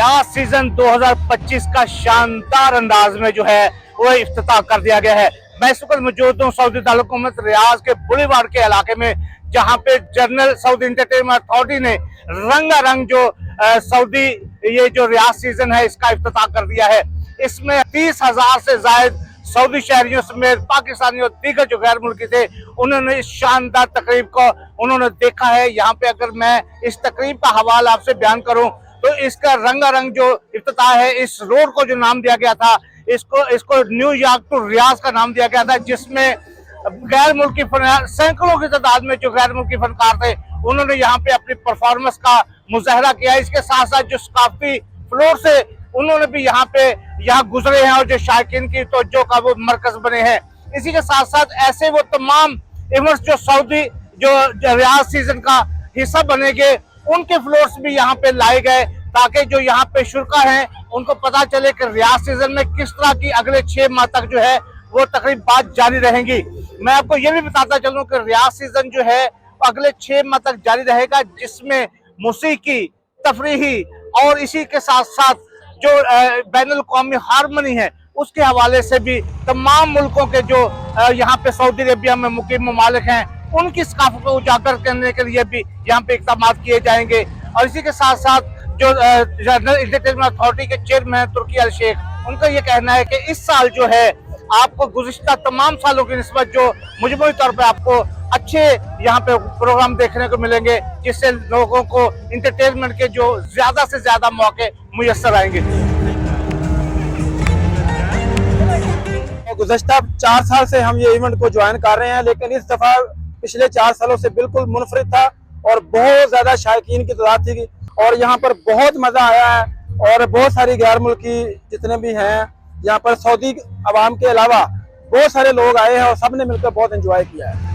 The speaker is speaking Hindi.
रियाज सीजन 2025 का शानदार अंदाज में जो है वो इफ्तिताह कर दिया गया है। मैं इस वक्त मौजूद हूँ सऊदी दारुल हुकूमत रियाज के बुलीवार के इलाके में, जहाँ पे जनरल सऊदी एंटरटेनमेंट अथॉरिटी ने रंगारंग जो सऊदी ये जो रियाज सीजन है इसका इफ्तिताह कर दिया है। इसमें 30,000 से ज्यादा सऊदी शहरियों समेत पाकिस्तानी और दीगर जो गैर मुल्की थे उन्होंने इस शानदार तकरीब को उन्होंने देखा है। यहाँ पे अगर मैं इस तकरीब का हवाला आपसे बयान करूं तो इसका रंगारंग जो इफ्तिताह है, इस रोड को जो नाम दिया गया था इसको न्यूयॉर्क टू रियाज का नाम दिया गया था, जिसमें गैर मुल्की सैकड़ों की तादाद में जो गैर मुल्की फनकार थे उन्होंने यहाँ पे अपनी परफॉर्मेंस का मुजाहरा किया। इसके साथ साथ जो सकाफती फ्लोर से उन्होंने भी यहाँ गुजरे हैं और जो शायकीन की तवज्जो का वो मरकज बने हैं। इसी के साथ साथ ऐसे वो तमाम इवेंट्स जो सऊदी जो रियाज सीजन का हिस्सा बनेंगे उनके फ्लोर्स भी यहाँ पे लाए गए, ताकि जो यहाँ पे शुरका हैं उनको पता चले कि रियाज सीजन में किस तरह की अगले 6 माह तक जो है वो तकरीबात जारी रहेंगी। मैं आपको ये भी बताता चलूं कि रियाज सीजन जो है अगले 6 माह तक जारी रहेगा, जिसमें मौसीकी, तफरीही और इसी के साथ साथ जो बैनुल कौमी हारमोनी है उसके हवाले से भी तमाम मुल्कों के जो यहाँ पे सऊदी अरेबिया में मुकीम ममालिक हैं उनकी सकाफत को उजागर करने के लिए भी यहाँ पे इक़दाम किए जाएंगे। और इसी के साथ साथ जो जनरल एंटरटेनमेंट अथॉरिटी के चेयरमैन तुर्की अल शेख, उनका ये कहना है कि इस साल जो है आपको गुज़िश्ता तमाम सालों की निस्बत जो मुजमूई तौर पे आपको अच्छे यहाँ पे प्रोग्राम देखने को मिलेंगे, जिससे लोगों को इंटरटेनमेंट के जो ज्यादा से ज्यादा मौके मुयस्सर आएंगे। गुज़श्ता 4 साल से हम ये इवेंट को ज्वाइन कर रहे हैं, लेकिन इस दफा पिछले 4 सालों से बिल्कुल मुनफरिद था और बहुत ज्यादा शायकीन की तादाद थी और यहाँ पर बहुत मजा आया है। और बहुत सारी गैर मुल्की जितने भी हैं यहाँ पर सऊदी अवाम के अलावा बहुत सारे लोग आए हैं और सबने मिलकर बहुत एंजॉय किया है।